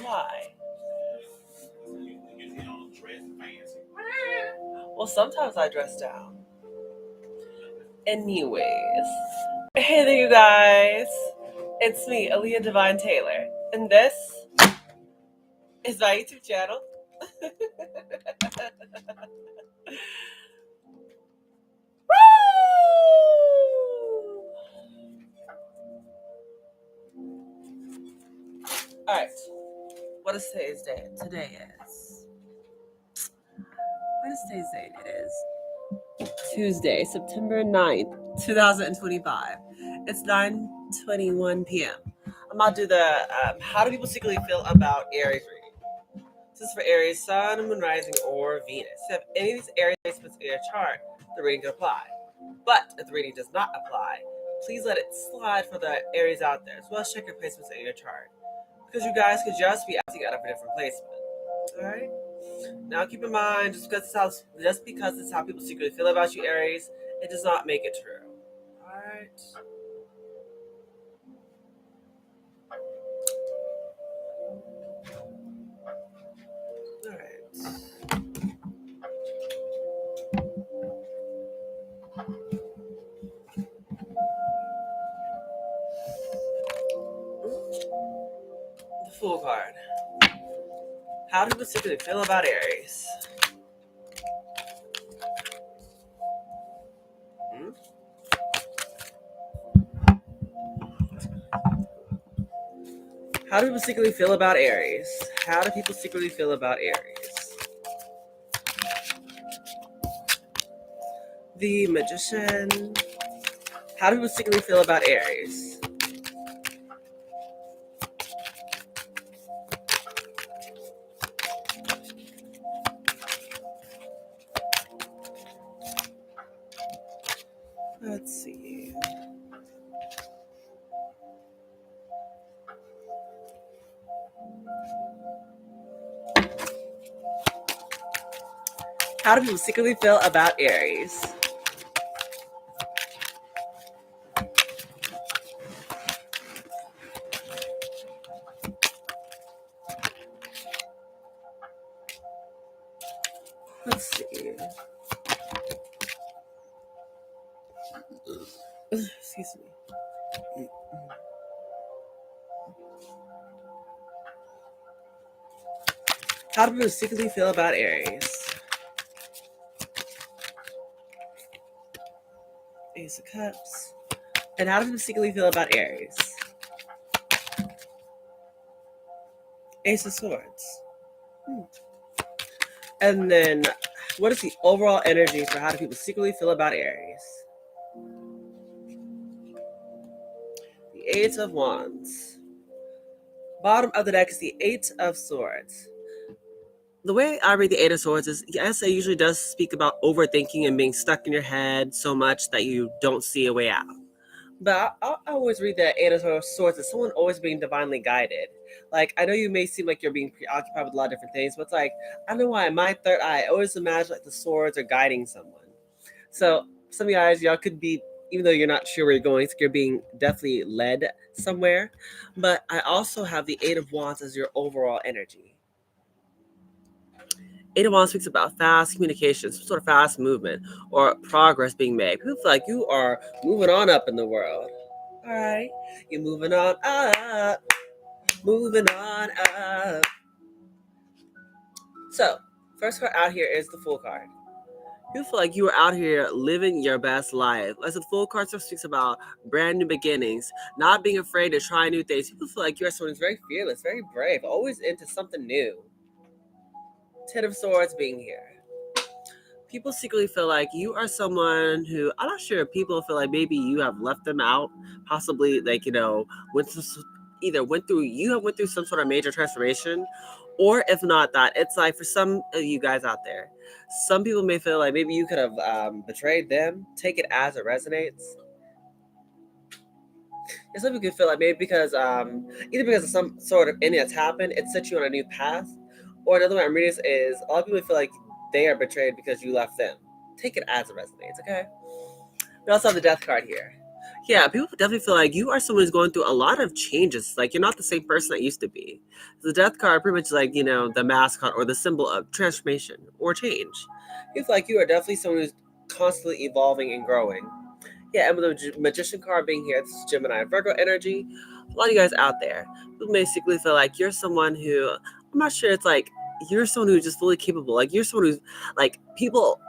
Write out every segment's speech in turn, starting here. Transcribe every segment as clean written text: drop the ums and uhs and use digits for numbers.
Why? Well, sometimes I dress down. Anyways. Hey there, you guys. It's me, Aaliyah Divine Taylor. And this is my YouTube channel. Alright. What is today's day? What is today's date? It is Tuesday, September 9th, 2025. It's 9:21 p.m. I'm about to do the how do people secretly feel about Aries reading. This is for Aries, Sun, Moon, Rising, or Venus. If you have any of these Aries placements in your chart, the reading can apply. But if the reading does not apply, please let it slide for the Aries out there, as well as check your placements in your chart. Because you guys could just be acting out of a different placement. Alright? Now keep in mind, just because it's how people secretly feel about you, Aries, it does not make it true. Alright? Alright. The Fool card. How do people secretly feel about Aries? How do people secretly feel about Aries? How do people secretly feel about Aries? The Magician. How do people secretly feel about Aries? Let's see. How do people secretly feel about Aries? Let's see. Excuse me. How do people secretly feel about Aries? Ace of Cups. And how do people secretly feel about Aries? Ace of Swords. And then, what is the overall energy for how do people secretly feel about Aries? The Eight of Wands. Bottom of the deck is the Eight of Swords. The way I read the Eight of Swords is, yes, it usually does speak about overthinking and being stuck in your head so much that you don't see a way out. But I always read the Eight of Swords as someone always being divinely guided. Like, I know you may seem like you're being preoccupied with a lot of different things, but it's like, I don't know why, my third eye, I always imagine like the swords are guiding someone. So some of you guys, y'all could be, even though you're not sure where you're going, you're being definitely led somewhere. But I also have the Eight of Wands as your overall energy. Eight of Wands speaks about fast communication, some sort of fast movement or progress being made. People feel like you are moving on up in the world. All right, you're moving on up, moving on up. So, first card out here is the Fool card. You feel like you are out here living your best life. As the Fool card speaks about brand new beginnings, not being afraid to try new things. People feel like you're someone who's very fearless, very brave, always into something new. Ten of Swords being here. People secretly feel like you are someone who, I'm not sure, people feel like maybe you have left them out, possibly like, went through some sort of major transformation, or if not that, it's like for some of you guys out there, some people may feel like maybe you could have betrayed them. Take it as it resonates. And some people could feel like maybe because either because of some sort of ending that's happened, it set you on a new path, or another way I'm reading this is a lot of people feel like they are betrayed because you left them. Take it as it resonates, okay? We also have the Death card here. Yeah, people definitely feel like you are someone who's going through a lot of changes. Like you're not the same person that you used to be. The death card pretty much like, the mascot or the symbol of transformation or change. You feel like you are definitely someone who's constantly evolving and growing. Yeah, and with the magician card being here, this is Gemini and Virgo energy. A lot of you guys out there who basically feel like you're someone who, I'm not sure, it's like you're someone who's just fully capable. Like you're someone who's like people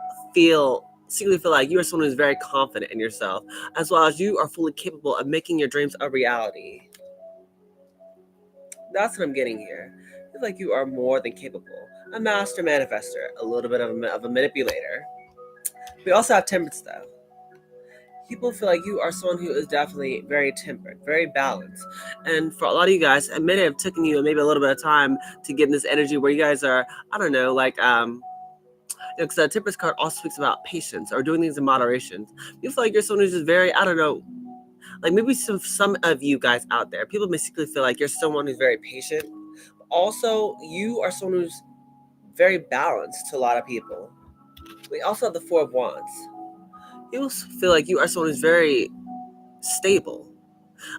secretly feel like you are someone who's very confident in yourself, as well as you are fully capable of making your dreams a reality. That's what I'm getting here. I feel like you are more than capable. A master manifester, a little bit of a manipulator. We also have temperance though. People feel like you are someone who is definitely very tempered, very balanced. And for a lot of you guys, it may have taken you maybe a little bit of time to get in this energy where you guys are, I don't know, like, because the temperance card also speaks about patience or doing things in moderation. You feel like you're someone who's just very, I don't know, like maybe some of you guys out there, people basically feel like you're someone who's very patient. Also, you are someone who's very balanced to a lot of people. We also have the Four of Wands. People feel like you are someone who's very stable.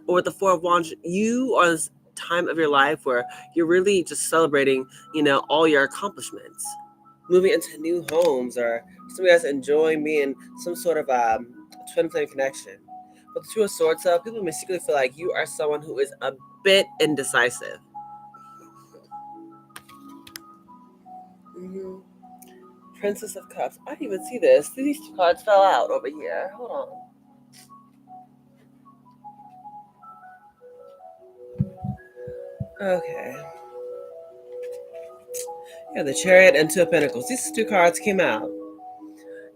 Or with the Four of Wands, you are this time of your life where you're really just celebrating, all your accomplishments. Moving into new homes, or some of you guys enjoying being some sort of twin flame connection. With the Two of Swords, people basically feel like you are someone who is a bit indecisive. hmm Princess of Cups. I didn't even see this. These two cards fell out over here. Hold on. Okay. Yeah, the Chariot and Two of Pentacles. These two cards came out.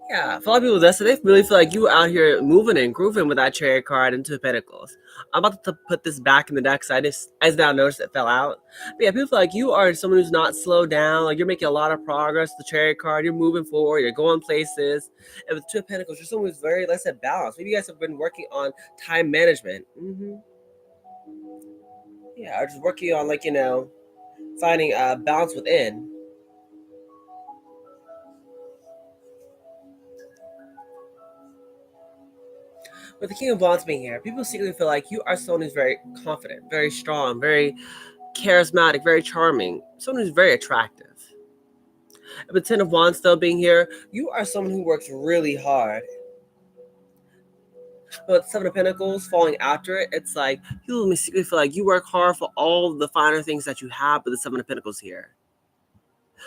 Yeah, for a lot of people, they really feel like you out here moving and grooving with that Chariot card and Two of Pentacles. I'm about to put this back in the deck because I just now noticed it fell out. But yeah, people feel like you are someone who's not slowed down. Like you're making a lot of progress. The Chariot card, you're moving forward. You're going places. And with Two of Pentacles, you're someone who's very, let's say, balanced. Maybe you guys have been working on time management. Yeah, or just working on finding balance within. With the King of Wands being here, people secretly feel like you are someone who's very confident, very strong, very charismatic, very charming, someone who's very attractive. And with Ten of Wands still being here, you are someone who works really hard. But Seven of Pentacles falling after it, it's like you secretly feel like you work hard for all the finer things that you have with the Seven of Pentacles here.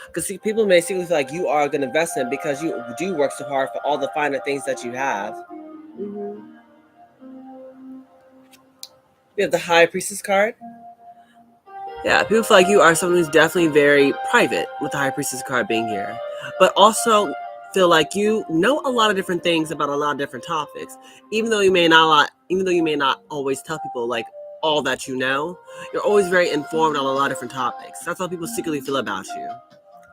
Because people may secretly feel like you are a good investment because you do work so hard for all the finer things that you have. Mm-hmm. We have the High Priestess card. Yeah, people feel like you are someone who's definitely very private with the High Priestess card being here, but also feel like you know a lot of different things about a lot of different topics, even though you may not always tell people like all that you know. You're always very informed on a lot of different topics. That's how people secretly feel about you.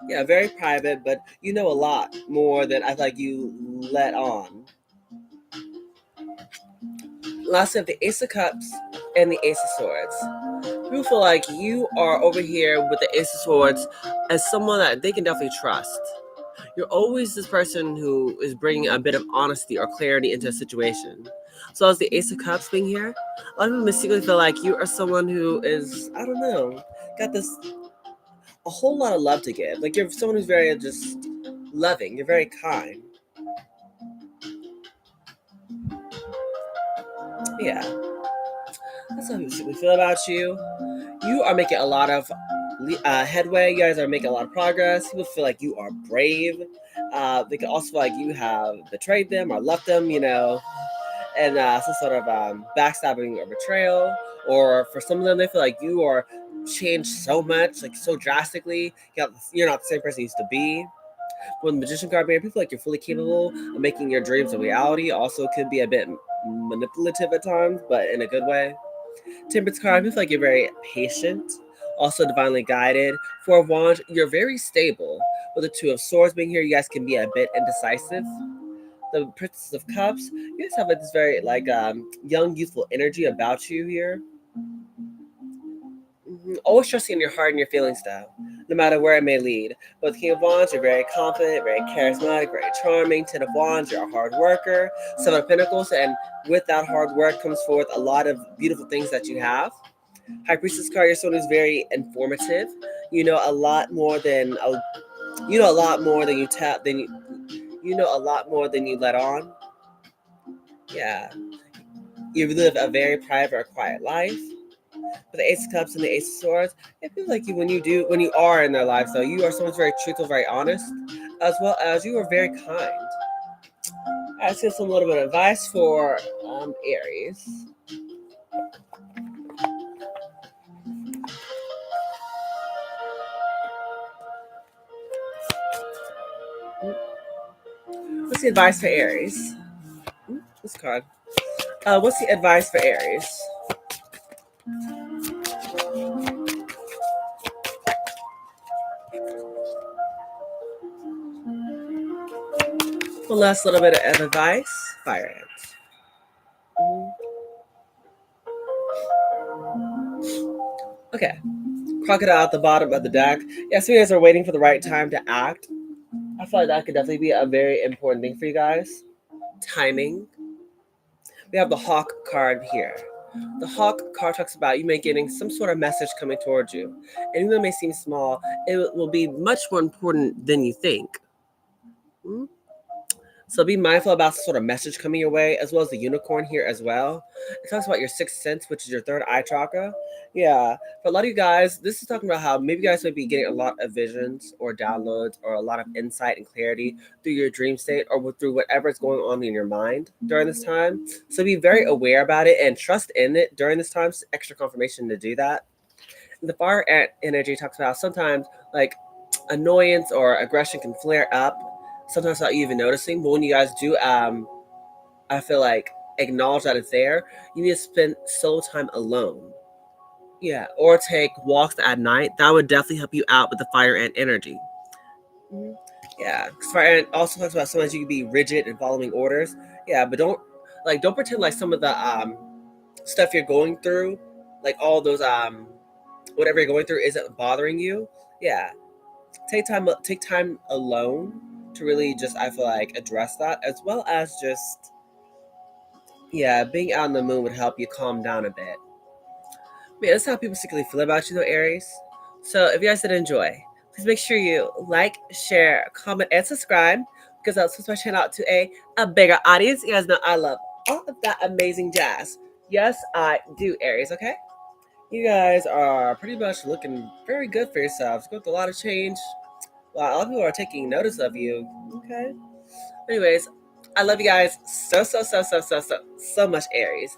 Yeah, very private, but you know a lot more than I feel like you let on. Last, we have the Ace of Cups and the Ace of Swords. People feel like you are over here with the Ace of Swords as someone that they can definitely trust. You're always this person who is bringing a bit of honesty or clarity into a situation. So as the Ace of Cups being here, a lot of people mystically feel like you are someone who is, I don't know, got this a whole lot of love to give. Like you're someone who's very just loving. You're very kind. Yeah, that's how we feel about you. You are making a lot of headway. You guys are making a lot of progress. People feel like you are brave. They can also feel like you have betrayed them or left them, and some sort of backstabbing or betrayal. Or for some of them, they feel like you are changed so much, like so drastically. You're not the same person you used to be. When the Magician card being, people feel like you're fully capable of making your dreams a reality. Also, could be a bit manipulative at times, but in a good way. Temperance card, I feel like you're very patient, also divinely guided. Four of Wands, you're very stable. With the Two of Swords being here, you guys can be a bit indecisive. The Princess of Cups, you guys have this very young, youthful energy about you here. Always trusting in your heart and your feelings, though. no matter where it may lead. With King of Wands, you're very confident, very charismatic, very charming. Ten of Wands, you're a hard worker. Seven of Pentacles, and with that hard work comes forth a lot of beautiful things that you have. High Priestess card, you're someone who's very informative. You know a lot more than a lot more than you tell than you know a lot more than you let on. Yeah, you live a very private or quiet life. With the Ace of Cups and the Ace of Swords, it feels like when you are in their lives, though, you are someone who's very truthful, very honest, as well as you are very kind. Let's give some little bit of advice for Aries. What's the advice for Aries? This card. What's the advice for Aries? One last little bit of advice. Fire ants. Okay. Crocodile at the bottom of the deck. Yeah, so you guys are waiting for the right time to act. I feel like that could definitely be a very important thing for you guys. Timing. We have the Hawk card here. The Hawk card talks about you may getting some sort of message coming towards you. And even though it may seem small, it will be much more important than you think. So be mindful about the sort of message coming your way, as well as the unicorn here as well. It talks about your sixth sense, which is your third eye chakra. Yeah, for a lot of you guys, this is talking about how maybe you guys might be getting a lot of visions or downloads or a lot of insight and clarity through your dream state or through whatever is going on in your mind during this time. So be very aware about it and trust in it during this time. Extra confirmation to do that. The fire energy talks about sometimes like annoyance or aggression can flare up sometimes without you even noticing. But when you guys do, I feel like acknowledge that it's there. You need to spend solo time alone. Yeah, or take walks at night. That would definitely help you out with the fire ant energy. Mhm. Yeah, because fire ant also talks about sometimes you can be rigid and following orders. Yeah, but don't pretend like some of the stuff you're going through, like all those whatever you're going through isn't bothering you. Yeah, take time alone to really just I feel like address that, as well as just being out in the moon would help you calm down a bit. Man, that's how people secretly feel about you though, Aries. So if you guys did enjoy, please make sure you like, share, comment, and subscribe, because that puts my channel out to a bigger audience. You guys know I love all of that amazing jazz. Yes, I do, Aries. Okay, you guys are pretty much looking very good for yourselves. Going through a lot of change. Wow, a lot of people are taking notice of you. Okay. Anyways, I love you guys so much, Aries.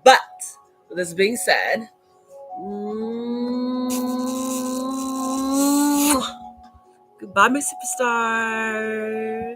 But with this being said, goodbye, my superstars.